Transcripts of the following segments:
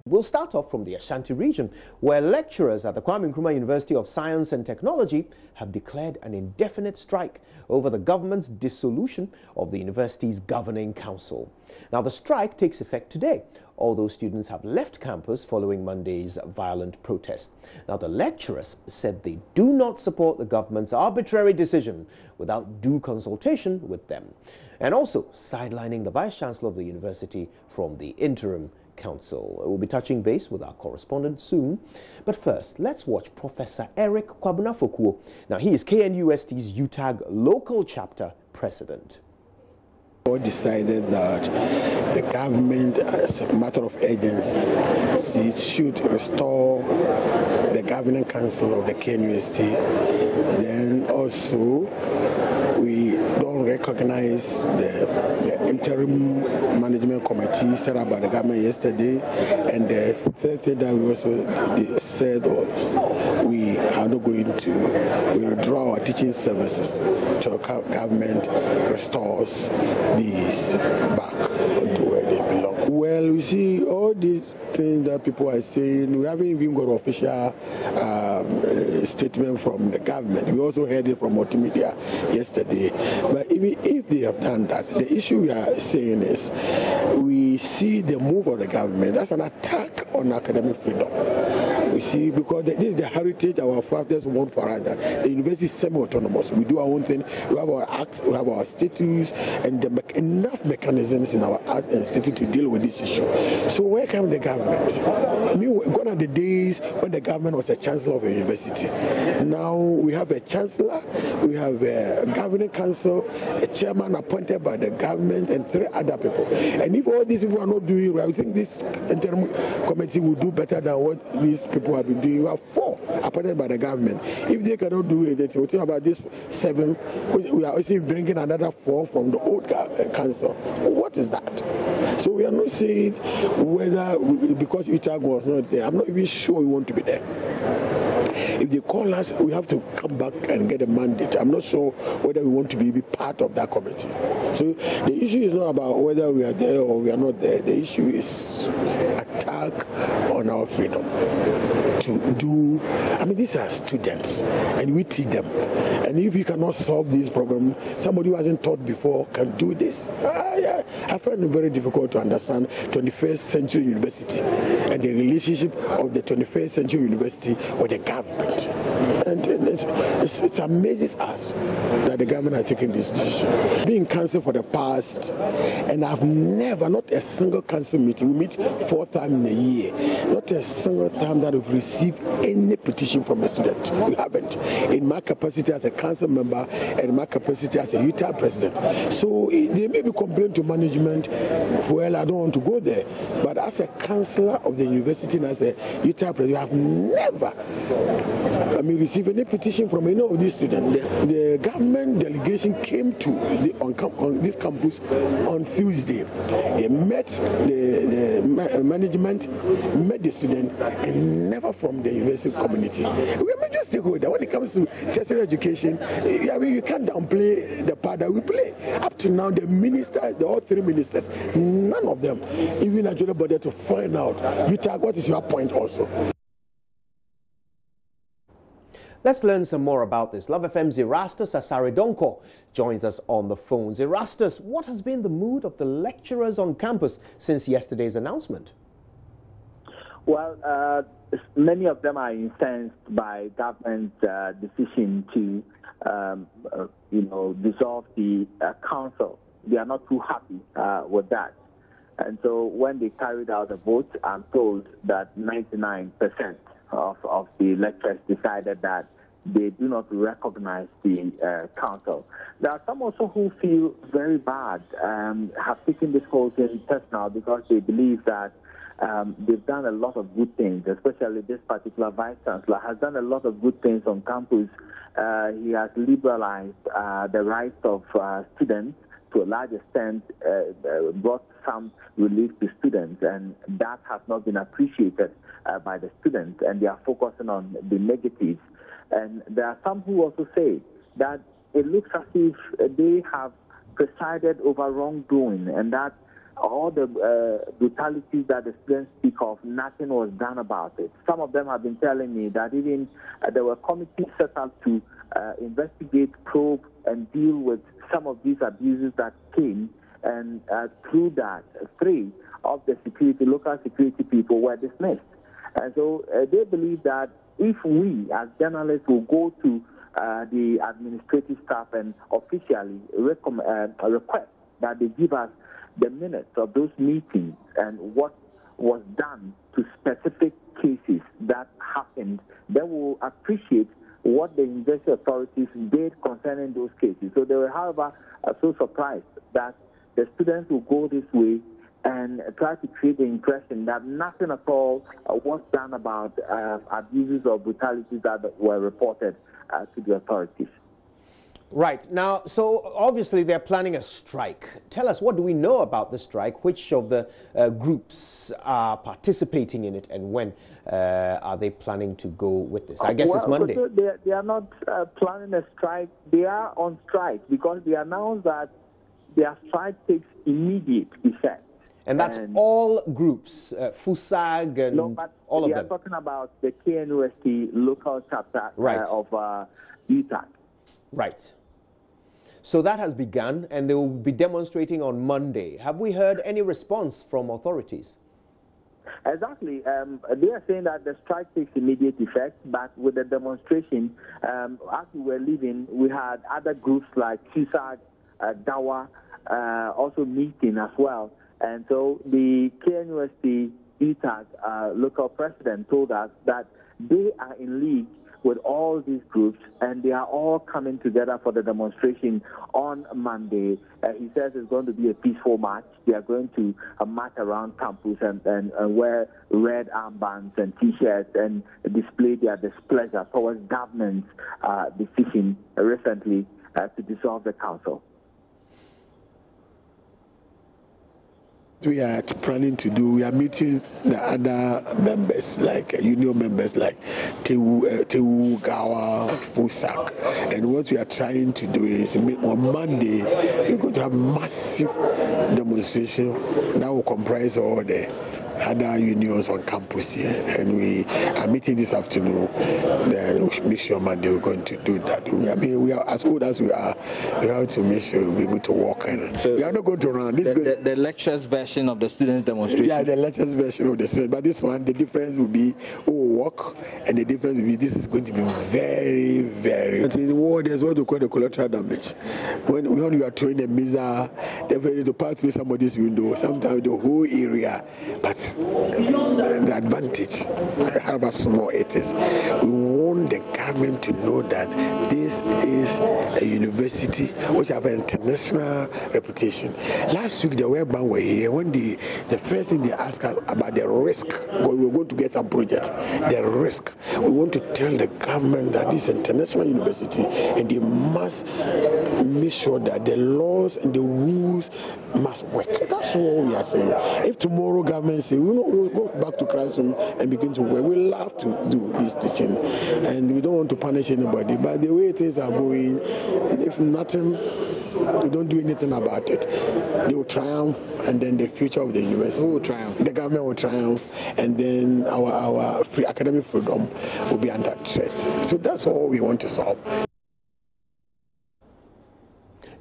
We'll start off from the Ashanti region, where lecturers at the Kwame Nkrumah University of Science and Technology have declared an indefinite strike over the government's dissolution of the university's governing council. Now, the strike takes effect today, although students have left campus following Monday's violent protest. Now, the lecturers said they do not support the government's arbitrary decision without due consultation with them, and also sidelining the Vice-Chancellor of the university from the interim council. We'll be touching base with our correspondent soon. But first, let's watch Professor Eric Kwabunafokuo. Now, he is KNUST's UTAG local chapter president. Decided that the government, as a matter of urgency, should restore the governing council of the KNUST. Then also, we don't recognize the interim management committee set up by the government yesterday. And the third thing that we also said was we are not going to withdraw our teaching services until government restores these back to where they belong. Well, we see all these things that people are saying. We haven't even got an official statement from the government. We also heard it from multimedia yesterday. But even if they have done that, the issue we are saying is we see the move of the government as an attack on academic freedom. We see, because this is the heritage our fathers want for us, that the university is semi-autonomous. We do our own thing. We have our acts, we have our statutes, and enough mechanisms in our acts and statutes to deal with this issue. So where comes the government? I mean, gone are the days when the government was a chancellor of a university. Now we have a chancellor, we have a governing council, a chairman appointed by the government, and 3 other people. And if all these people are not doing right, I think this interim committee will do better than what these people have been doing. We have 4 appointed by the government. If they cannot do anything, we think about this 7. We are also bringing another 4 from the old council. What is that? So we are not saying whether because UTAG was not there. I'm not even sure we want to be there. If they call us, we have to come back and get a mandate. I'm not sure whether we want to be part of that committee. So the issue is not about whether we are there or we are not there. The issue is attack on our freedom to do. I mean, these are students, and we teach them. And if you cannot solve this problem, somebody who hasn't taught before can do this. I find it very difficult to understand 21st century university and the relationship of the 21st century university with the government. And it amazes us that the government has taken this decision. Being council for the past, and I've never, not a single council meeting, we meet 4 times in a year, not a single time that we've received any petition from a student. We haven't. In my capacity as a council member and in my capacity as a UTAG president. So they may be complaining to management, well, I don't want to go there. But as a councillor of the university and as a UTAG president, I have never received any petition from any of these students. The government delegation came to on this campus on Tuesday. They met the management, met the student, and never from the university community. We are major stakeholder when it comes to tertiary education. You can't downplay the part that we play. Up to now, the ministers, all 3 ministers, none of them even actually bothered to find out. UTAG, what is your point also? Let's learn some more about this. Love FM's Erastus Asaridonko joins us on the phones. Erastus, what has been the mood of the lecturers on campus since yesterday's announcement? Well, many of them are incensed by government's decision to, dissolve the council. They are not too happy with that. And so when they carried out the vote, I'm told that 99% of the lecturers decided that they do not recognize the council. There are some also who feel very bad and have taken this whole thing personal because they believe that they've done a lot of good things, especially this particular Vice-Chancellor has done a lot of good things on campus. He has liberalized the rights of students to a large extent, brought some relief to students, and that has not been appreciated by the students, and they are focusing on the negatives. And there are some who also say that it looks as if they have presided over wrongdoing, and that all the brutalities that the students speak of, nothing was done about it. Some of them have been telling me that even there were committees set up to investigate, probe, and deal with some of these abuses that came, and through that, 3 of the local security people were dismissed. And so they believe that if we as journalists will go to the administrative staff and officially request that they give us the minutes of those meetings and what was done to specific cases that happened, then we'll appreciate what the university authorities did concerning those cases. So they were, however, so surprised that the students will go this way and try to create the impression that nothing at all was done about abuses or brutalities that were reported to the authorities. Right. Now, so obviously they're planning a strike. Tell us, what do we know about the strike? Which of the groups are participating in it, and when are they planning to go with this? I guess it's Monday. They are not planning a strike. They are on strike because they announced that their strike takes immediate effect. And that's all groups, FUSAG and all of them? We are talking about the KNUST local chapter of UTAG. Right. So that has begun, and they will be demonstrating on Monday. Have we heard any response from authorities? Exactly. They are saying that the strike takes immediate effect, but with the demonstration, as we were leaving, we had other groups like FUSAG, DAWA, also meeting as well. And so the KNUST UTAG local president told us that they are in league with all these groups, and they are all coming together for the demonstration on Monday. He says it's going to be a peaceful march. They are going to march around campus and wear red armbands and T-shirts and display their displeasure towards government's decision recently to dissolve the council. We are planning to do, we are meeting the other members, like union members like Tewu, Gawa, FUSAC. And what we are trying to do is on Monday, we're going to have massive demonstration that will comprise all the other unions on campus here, and we are meeting this afternoon. Then we should make sure Monday we're going to do that. We are as old as we are. We have to make sure we'll be able to walk. And so we are not going to run. The lectures version of the students' demonstration. Yeah, the lectures version of the students. But this one, the difference will be walk, and the difference will be this is going to be very, very. In the war, there's what we call the collateral damage. When you are throwing a missile, they're ready to pass through somebody's window. Sometimes the whole area, but the advantage, however small it is, we want the government to know that this is a university which have an international reputation. Last week the World Bank were here. When the first thing they asked us about the risk, we were going to get some projects, the risk. We want to tell the government that this is an international university and they must make sure that the laws and the rules must work. That's what we are saying. If tomorrow government say we'll go back to classroom and begin to work, we'll have to do this teaching, and we don't want to punish anybody. But the way things are going, if nothing, we don't do anything about it, they will triumph, and then the future of the university will triumph. The government will triumph, and then our free academic freedom will be under threat. So that's all we want to solve.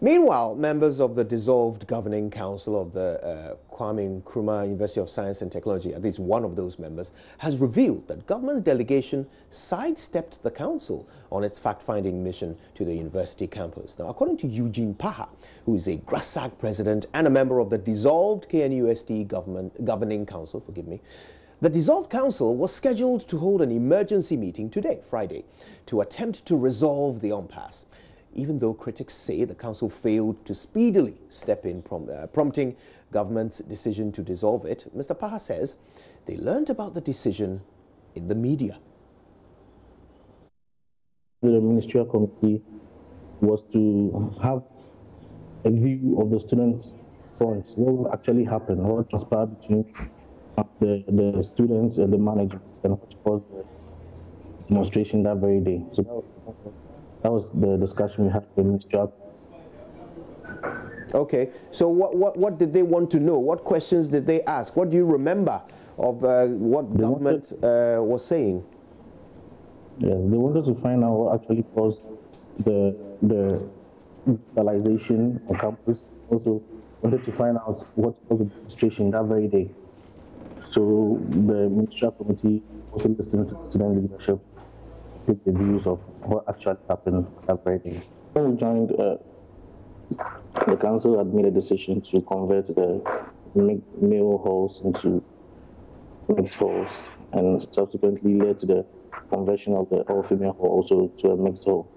Meanwhile, members of the dissolved governing council of the Kwame Nkrumah University of Science and Technology, at least one of those members, has revealed that government's delegation sidestepped the council on its fact-finding mission to the university campus. Now, according to Eugene Paha, who is a GRASAG president and a member of the dissolved KNUST governing council, the dissolved council was scheduled to hold an emergency meeting today, Friday, to attempt to resolve the impasse. Even though critics say the council failed to speedily step in, prompting government's decision to dissolve it, Mr. Paha says they learned about the decision in the media. The ministerial committee was to have a view of the students' fronts, what will actually happen, what transpired between the students and the management, and what caused the demonstration that very day. So that was the discussion we had with the ministerial. Okay, so what did they want to know? What questions did they ask? What do you remember of what the government was saying? Yes, they wanted to find out what actually caused the digitalization on campus. Also wanted to find out what caused the demonstration that very day. So the ministerial committee also listened to the student leadership to take the views of what actually happened that very day. When we joined, the council had made a decision to convert the male halls into mixed halls, and subsequently led to the conversion of the all-female hall also to a mixed hall.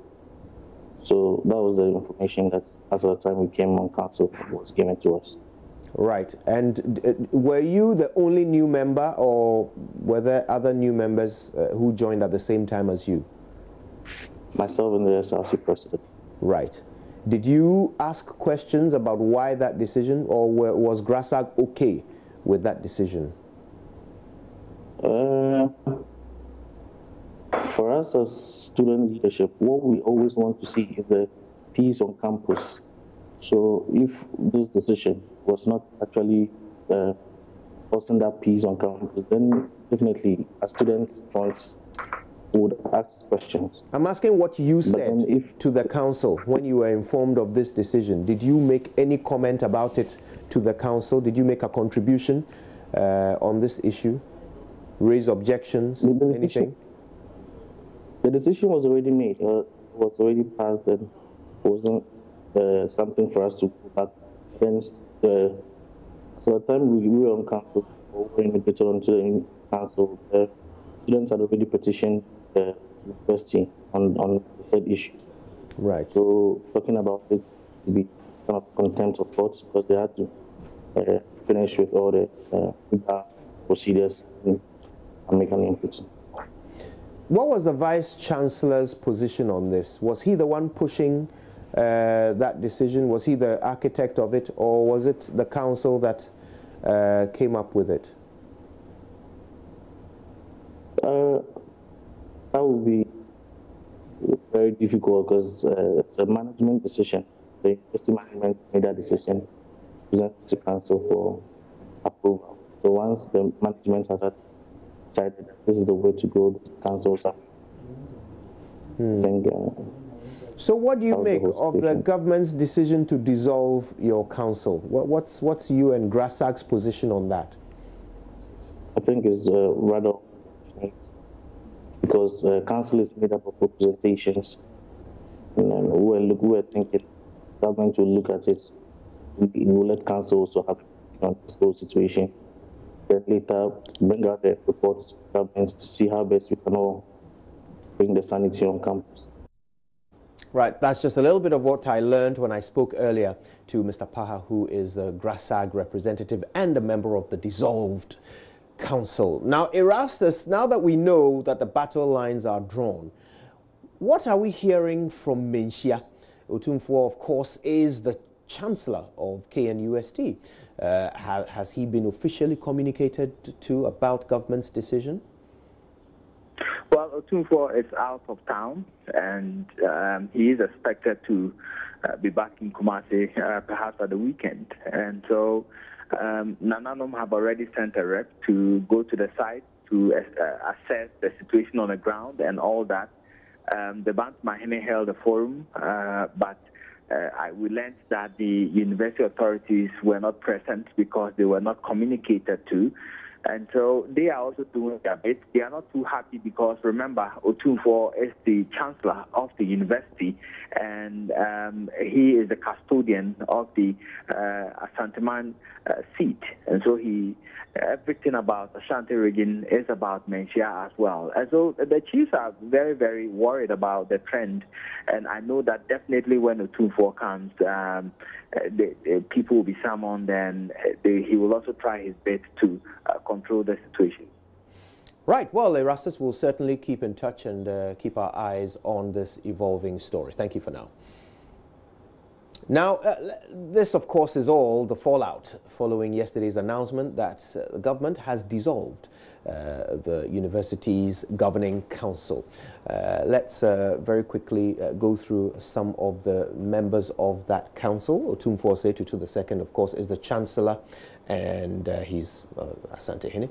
So that was the information that, as of the time we came on council, was given to us. Right. And were you the only new member, or were there other new members who joined at the same time as you? Myself and the SRC president. Right. Did you ask questions about why that decision, or was GRASAG okay with that decision? For us as student leadership, what we always want to see is the peace on campus. So if this decision was not actually causing that peace on campus, then definitely as students front would ask questions. I'm asking what you said to the council when you were informed of this decision. Did you make any comment about it to the council? Did you make a contribution on this issue? Raise objections, anything? The decision was already made, was already passed, and wasn't something for us to go back against. So at the time we were on council, or were invited onto the council, the students had already petitioned the university on the said issue. Right. So talking about it to be kind of contempt of court, because they had to finish with all the procedures and make an input. What was the Vice Chancellor's position on this? Was he the one pushing that decision? Was he the architect of it, or was it the council that came up with it? That would be very difficult, because it's a management decision. The university management made that decision, presented to council for approval. So once the management has decided that this is the way to go, the council So what do you make of the government's decision to dissolve your council? What's you and GRASAG's position on that? I think it's rather unfortunate, because council is made up of representations, and we're thinking government will look at it. We will let council also have on this whole situation. Then later bring out the reports to government to see how best we can all bring the sanity on campus. Right, that's just a little bit of what I learned when I spoke earlier to Mr. Paha, who is a GRASAG representative and a member of the dissolved council. Now, Erastus, now that we know that the battle lines are drawn, what are we hearing from Menchia? Otumfuo, of course, is the Chancellor of KNUST. Has he been officially communicated to about government's decision? Well, Otumfuo is out of town, and he is expected to be back in Kumasi perhaps at the weekend. And so Nananom have already sent a rep to go to the site to assess the situation on the ground and all that. The Bant Mahine held a forum, but we learned that the university authorities were not present because they were not communicated to. And so they are also doing their bit. They are not too happy because, remember, Otumfuo is the chancellor of the university, and he is the custodian of the Asanteman seat. And so everything about Ashanti region is about Menchia as well. And so the chiefs are very, very worried about the trend. And I know that definitely when Otumfuo comes, the people will be summoned, and he will also try his best to control the situation. Right. Well, Erastus will certainly keep in touch and keep our eyes on this evolving story. Thank you for now. Now, this, of course, is all the fallout following yesterday's announcement that the government has dissolved the university's governing council. Let's very quickly go through some of the members of that council. Otumfuose Tutu II, of course, is the Chancellor, and he's Asante Hene.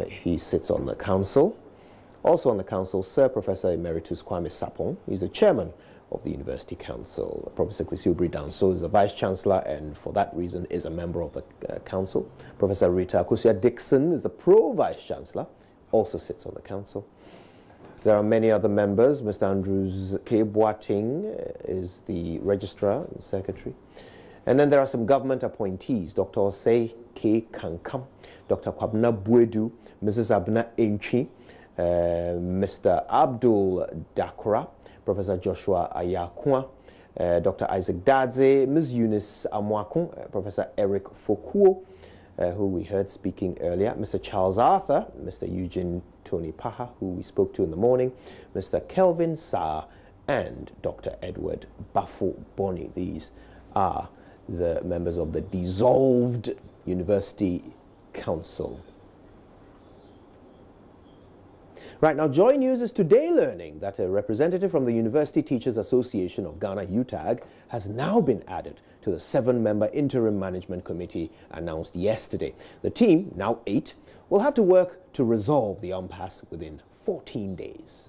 He sits on the council. Also on the council, Sir Professor Emeritus Kwame Sapong. He's the chairman of the University Council. Professor Kwesi Obri-Danso is the Vice Chancellor and for that reason is a member of the Council. Professor Rita Akosua-Dixon is the Pro-Vice Chancellor, also sits on the Council. There are many other members. Mr. Andrews K. Boating is the Registrar and Secretary. And then there are some government appointees, Dr. Osei K. Kankam, Dr. Kwabna Buedu, Mrs. Abna Enchi, Mr. Abdul Dakra, Professor Joshua Ayakwa, Dr. Isaac Dadze, Ms. Eunice Amwakun, Professor Eric Fokuo, who we heard speaking earlier, Mr. Charles Arthur, Mr. Eugene Tony Paha, who we spoke to in the morning, Mr. Kelvin Saar, and Dr. Edward Bafo Boni. These are the members of the dissolved University Council. Right now, JoyNews is today learning that a representative from the University Teachers Association of Ghana, UTAG, has now been added to the 7-member interim management committee announced yesterday. The team, now 8, will have to work to resolve the impasse within 14 days.